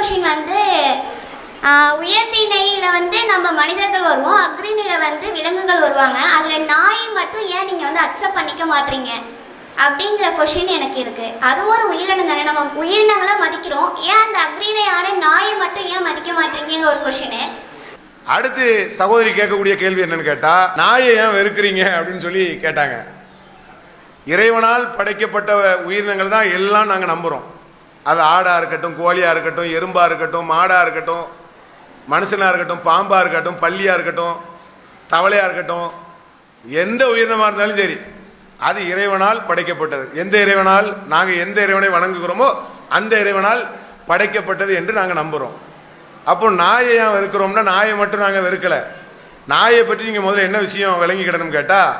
Question வந்து உயர்திணையில் வந்து நம்ம மனிதர்கள் வருவோம், அக்ரிணையில் வந்து விலங்குகள் வருவாங்க. அதில் நாய் மட்டும் ஏன் நீங்கள் வந்து அக்செப்ட் பண்ணிக்க மாட்டீங்க அப்படிங்கிற கொஷின் எனக்கு இருக்குது. அது ஒரு உயிரினம் தானே, நம்ம உயிரினங்களை மதிக்கிறோம், ஏன் அந்த அக்ரிணையான நாயை மட்டும் ஏன் மதிக்க மாட்டீங்கிற ஒரு கொஷின். அடுத்து சகோதரி கேட்கக்கூடிய கேள்வி என்னன்னு கேட்டா, நாயை ஏன் வெறுக்கிறீங்க அப்படின்னு சொல்லி கேட்டாங்க. இறைவனால் படைக்கப்பட்ட உயிரினங்கள் தான் எல்லாம் நாங்கள் நம்புகிறோம். அது ஆடாக இருக்கட்டும், கோழியாக இருக்கட்டும், எறும்பாக இருக்கட்டும், மாடாக இருக்கட்டும், மனுஷனாக இருக்கட்டும், பாம்பாக இருக்கட்டும், பல்லியாக இருக்கட்டும், தவளையாக இருக்கட்டும், எந்த உயிரினமாக இருந்தாலும் சரி அது இறைவனால் படைக்கப்பட்டது. எந்த இறைவனால் நாங்கள் எந்த இறைவனை வணங்குகிறோமோ அந்த இறைவனால் படைக்கப்பட்டது என்று நாங்கள் நம்புகிறோம். அப்போ நாயை ஏன் வெறுக்கிறோம்னா, நாயை மட்டும் நாங்கள் வெறுக்கலை. நாயை பற்றி நீங்கள் முதல்ல என்ன விஷயம் விளங்கிக்கிடணும்னு கேட்டால்,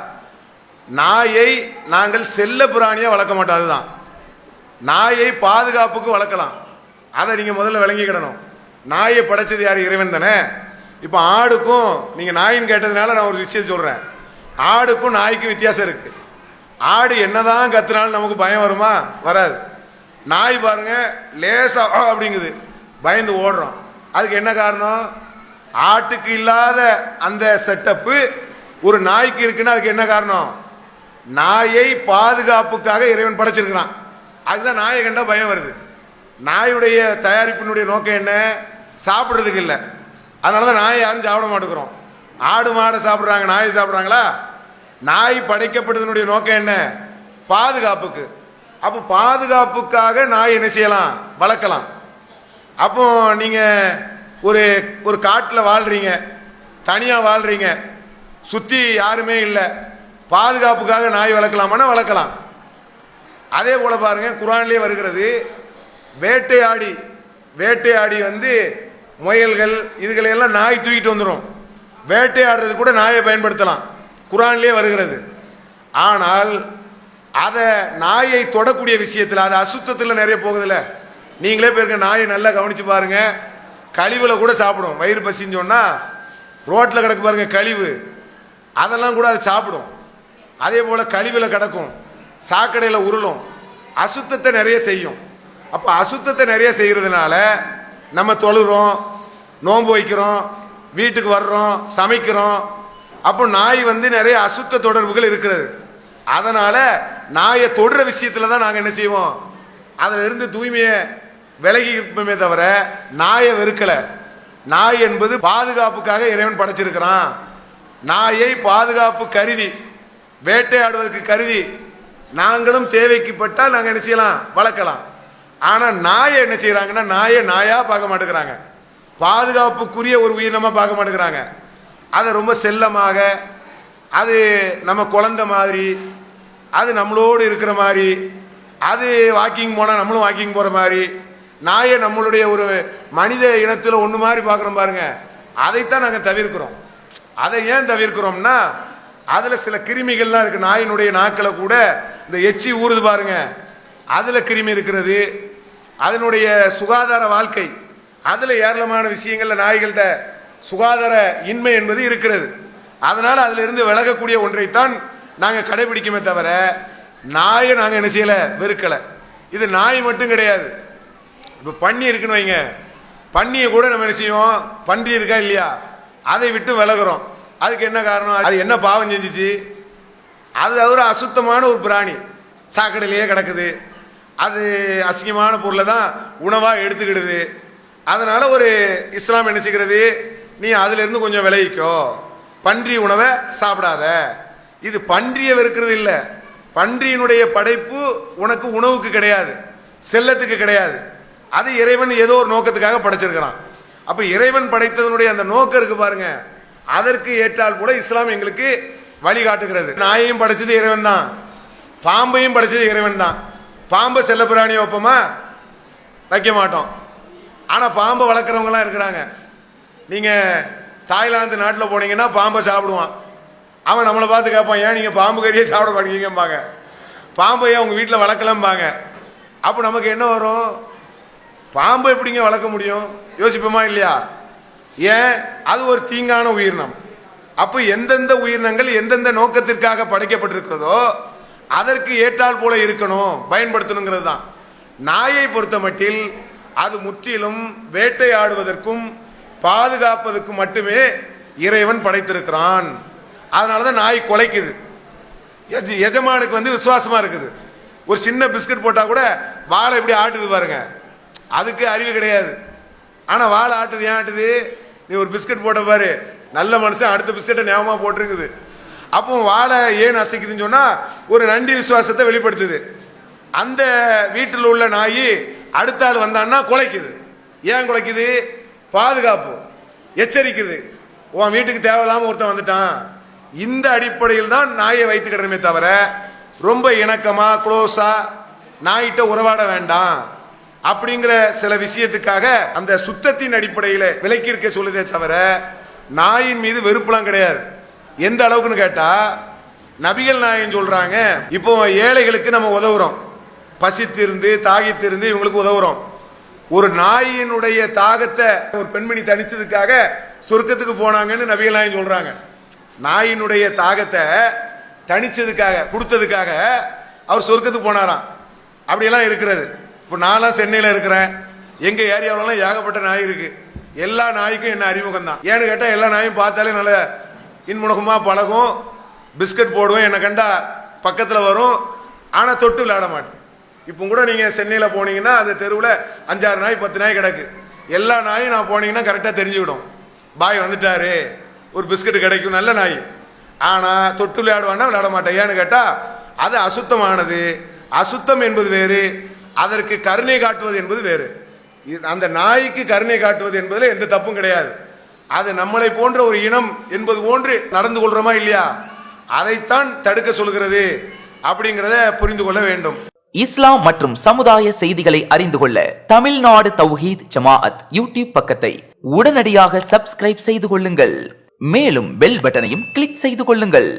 நாயை நாங்கள் செல்ல பிராணியாக வளர்க்க மாட்டோம். அதுதான் நாயை பாதுகாப்புக்கு வளர்க்கலாம். அதை நீங்கள் முதல்ல விளங்கிக்கிடணும். நாயை படைச்சது யார்? இறைவன் தானே. இப்போ ஆடுக்கும், நீங்கள் நாயின்னு கேட்டதுனால நான் ஒரு விஷயம் சொல்கிறேன். ஆடுக்கும் நாய்க்கும் வித்தியாசம் இருக்குது. ஆடு என்னதான் கத்துனாலும் நமக்கு பயம் வருமா? வராது. நாய் பாருங்க லேசா அப்படிங்குது, பயந்து ஓடுறோம். அதுக்கு என்ன காரணம்? ஆட்டுக்கு இல்லாத அந்த செட்டப்பு ஒரு நாய்க்கு இருக்குன்னா அதுக்கு என்ன காரணம்? நாயை பாதுகாப்புக்காக இறைவன் படைச்சிருக்கிறான். அதுதான் நாயை கண்டா பயம் வருது. நாயுடைய தயாரிப்பினுடைய நோக்கம் என்ன? சாப்பிட்றதுக்கு இல்லை. அதனால தான் நாயை யாரும் சாப்பிட மாட்டேங்கிறோம். ஆடு மாடை சாப்பிட்றாங்க, நாயை சாப்பிட்றாங்களா? நாய் படைக்கப்பட்டதனுடைய நோக்கம் என்ன? பாதுகாப்புக்கு. அப்போ பாதுகாப்புக்காக நாய் என்ன செய்யலாம்? வளர்க்கலாம். அப்போ நீங்கள் ஒரு காட்டில் வாழ்கிறீங்க, தனியாக வாழ்கிறீங்க, சுற்றி யாருமே இல்லை, பாதுகாப்புக்காக நாய் வளர்க்கலாமான்னா வளர்க்கலாம். அதே போல பாருங்க, குர்ஆன்லயே வருகிறது, வேட்டையாடி வந்து முயல்கள் இதுகளையெல்லாம் நாய் தூக்கிட்டு வந்துடும். வேட்டையாடுறது கூட நாயை பயன்படுத்தலாம், குர்ஆன்லயே வருகிறது. ஆனால் அதை நாயை தொடக்கூடிய விஷயத்தில் அது அசுத்தத்தில் நிறைய போகுதுல்ல. நீங்களே போயிருக்க நாயை நல்லா கவனிச்சு பாருங்க, கழிவுல கூட சாப்பிடும். வயிறு பசின்னு சொன்னால் ரோட்டில் கிடக்கு பாருங்க கழிவு, அதெல்லாம் கூட அது சாப்பிடும். அதே போல் கழிவில் கிடக்கும், சாக்கடையில் உருளும், அசுத்தத்தை நிறைய செய்யும். அப்போ அசுத்தத்தை நிறைய செய்கிறதுனால நம்ம தொழுகிறோம், நோன்பு வைக்கிறோம், வீட்டுக்கு வர்றோம், சமைக்கிறோம். அப்போ நாய் வந்து நிறைய அசுத்த தொடர்புகள் இருக்கிறது. அதனால் நாயை தொடுற விஷயத்தில் தான் நாங்கள் என்ன செய்வோம்? அதில் இருந்து தூய்மையை விலகி இருப்போமே தவிர நாயை வெறுக்கலை. நாய் என்பது பாதுகாப்புக்காக இறைவன் படைச்சிருக்கிறான். நாயை பாதுகாப்பு கருதி, வேட்டையாடுவதற்கு கருதி நாங்களும் தேவைக்குப்பட்டால் நாங்கள் என்ன செய்யலாம்? வளர்க்கலாம். ஆனால் நாயை என்ன செய்கிறாங்கன்னா, நாயை நாயாக பார்க்க மாட்டேங்கிறாங்க, பாதுகாப்புக்குரிய ஒரு உயிரினமாக பார்க்க மாட்டேங்கிறாங்க. அதை ரொம்ப செல்லமாக, அது நம்ம குழந்தை மாதிரி, அது நம்மளோடு இருக்கிற மாதிரி, அது வாக்கிங் போனால் நம்மளும் வாக்கிங் போகிற மாதிரி, நாயை நம்மளுடைய ஒரு மனித இனத்தில் ஒன்று மாதிரி பார்க்குறோம் பாருங்க. அதைத்தான் நாங்கள் தவிர்க்கிறோம். அதை ஏன் தவிர்க்கிறோம்னா, அதில் சில கிருமிகள்லாம் இருக்குது. நாயினுடைய நாக்கில் கூட இந்த எச்சி ஊறுது பாருங்க, அதில் கிருமி இருக்கிறது. அதனுடைய சுகாதார வாழ்க்கை, அதில் ஏராளமான விஷயங்கள்ல நாய்கள்கிட்ட சுகாதார இன்மை என்பது இருக்கிறது. அதனால் அதில் இருந்து விலகக்கூடிய ஒன்றைத்தான் நாங்கள் கடைபிடிக்குமே தவிர நாயை நாங்கள் என்ன செய்யலை? வெறுக்கலை. இது நாய் மட்டும் கிடையாது. இப்போ பன்னி இருக்குன்னு வைங்க, பன்னியை கூட நம்ம என்ன செய்வோம்? பன்றி இருக்கா இல்லையா, அதை விட்டு விலகுறோம். அதுக்கு என்ன காரணம்? அது என்ன பாவம் செஞ்சிச்சு? அது ஒரு அசுத்தமான ஒரு பிராணி, சாக்கடையிலேயே கிடக்குது, அது அசிங்கமான பொருளை தான் உணவாக எடுத்துக்கிடுது. அதனால் ஒரு இஸ்லாம் என்ன செய்கிறது? நீ அதிலிருந்து கொஞ்சம் விலகிக்கோ, பன்றி உணவை சாப்பிடாத. இது பன்றியை வெறுக்கிறது இல்லை. பன்றியினுடைய படைப்பு உனக்கு உணவுக்கு கிடையாது, செல்லத்துக்கு கிடையாது. அது இறைவன் ஏதோ ஒரு நோக்கத்துக்காக படைச்சிருக்கிறான். அப்போ இறைவன் படைத்ததனுடைய அந்த நோக்கம் இருக்கு பாருங்க, அதற்கு ஏற்றால் கூட இஸ்லாம் எங்களுக்கு வழிகாட்டுகிறது. நாயையும் படைச்சது இறைவன் தான், பாம்பையும் படைச்சது இறைவன் தான். பாம்பை செல்ல பிராணியை வைப்போமா? வைக்க மாட்டோம். ஆனால் பாம்பை வளர்க்குறவங்களாம் இருக்கிறாங்க. நீங்கள் தாய்லாந்து நாட்டில் போனீங்கன்னா பாம்பை சாப்பிடுவான். அவன் நம்மளை பார்த்து கேட்பான், ஏன் நீங்கள் பாம்பு கறியே சாப்பிட மாட்டீங்கம்பாங்க, பாம்பையே அவங்க வீட்டில் வளர்க்கலம்பாங்க. அப்போ நமக்கு என்ன வரும்? பாம்பை எப்படிங்க வளர்க்க முடியும்? யோசிப்போமா இல்லையா? ஏன்? அது ஒரு தீங்கான உயிரினம். அப்போ எந்தெந்த உயிரினங்கள் எந்தெந்த நோக்கத்திற்காக படைக்கப்பட்டிருக்கிறதோ அதற்கு ஏற்றால் போல இருக்கணும், பயன்படுத்தணுங்கிறது தான். நாயை பொறுத்த மட்டில் அது முற்றிலும் வேட்டையாடுவதற்கும் பாதுகாப்பதற்கும் மட்டுமே இறைவன் படைத்திருக்கிறான். அதனாலதான் நாய் குலைக்குது. எஜமானுக்கு வந்து விசுவாசமா இருக்குது. ஒரு சின்ன பிஸ்கட் போட்டா கூட வாழை இப்படி ஆட்டுது பாருங்க, அதுக்கு அறிவு கிடையாது. ஆனா வாழை ஆட்டுது. ஏன் ஆட்டுது? நீ ஒரு பிஸ்கட் போட்ட பாரு, நல்ல மனுஷன் அடுத்த பிஸ்கட்டை ஞாபகமா போட்டிருக்குது. அப்போ வாழை ஏன் அசைக்குதுன்னு சொன்னா ஒரு நன்றி விசுவாசத்தை வெளிப்படுத்துது. அந்த வீட்டில் உள்ள நாய் அடுத்த ஆள் வந்தான்னா குலைக்குது. ஏன் குலைக்குது? பாதுகாப்பு, எச்சரிக்குது. உன் வீட்டுக்கு தேவையில்லாம ஒருத்தன் வந்துட்டான். இந்த அடிப்படையில் தான் நாயை வைத்து கிடணுமே தவிர ரொம்ப இணக்கமா க்ளோஸா நாயிட்ட உறவாட வேண்டாம் அப்படிங்கிற சில விஷயத்துக்காக அந்த சுத்தத்தின் அடிப்படையில் விலக்கி இருக்க சொல்லுதே தவிர நாயின் மீது வெறுப்புலாம் கிடையாது. எந்த அளவுக்குன்னு கேட்டா நபிகள் நாயகம் சொல்றாங்க, இப்போ ஏழைகளுக்கு நம்ம உதவுறோம், பசித்திருந்து தாகித்திருந்து இவங்களுக்கு உதவுறோம். ஒரு நாயினுடைய தாகத்தை ஒரு பெண்மணி தணிச்சதுக்காக சொர்க்கத்துக்கு போனாங்கன்னு நபிகள் நாயகம் சொல்றாங்க. நாயினுடைய தாகத்தை தணிச்சதுக்காக கொடுத்ததுக்காக அவர் சொர்க்கத்துக்கு போனாராம். அப்படியெல்லாம் இருக்கிறது. இப்போ நான்லாம் சென்னையில் இருக்கிறேன், எங்க ஏரியாவிலலாம் ஏகப்பட்ட நாய் இருக்கு. எல்லா நாய்க்கும் என்ன அறிமுகம் தான். ஏன்னு கேட்டால் எல்லா நாயும் பார்த்தாலே நல்ல இன்முகமாக பழகும், பிஸ்கட் போடுவோம், என்னை கண்டா பக்கத்தில் வரும், ஆனால் தொட்டு விளையாட மாட்டேன். இப்போ கூட நீங்கள் சென்னையில் போனீங்கன்னா அந்த தெருவில் 5-6 நாய் 10 நாய் கிடக்கு. எல்லா நாயும் நான் போனீங்கன்னா கரெக்டாக தெரிஞ்சுக்கிடும், பாய் வந்துட்டாரு, ஒரு பிஸ்கட் கிடைக்கும், நல்ல நாய். ஆனால் தொட்டு விளையாடுவான்னா விளையாட மாட்டேன். ஏன்னு கேட்டால் அது அசுத்தமானது. அசுத்தம் என்பது வேறு, அதற்கு கருணை காட்டுவது என்பது வேறு. அந்த நாய்க்கு கருணை காட்டுவது என்பதில் எந்த தப்பும் கிடையாது. அது நம்மளை போன்ற ஒரு இனம் என்பது போன்று நடந்து கொள்றோமா இல்லையா, அதைத்தான் தடுக்க சொல்கிறது அப்படிங்கிறத புரிந்து கொள்ள வேண்டும். இஸ்லாம் மற்றும் சமுதாய செய்திகளை அறிந்து கொள்ள தமிழ்நாடு தௌஹீத் ஜமாஅத் யூடியூப் பக்கத்தை உடனடியாக சப்ஸ்கிரைப் செய்து கொள்ளுங்கள். மேலும் பெல் பட்டனையும் கிளிக் செய்து கொள்ளுங்கள்.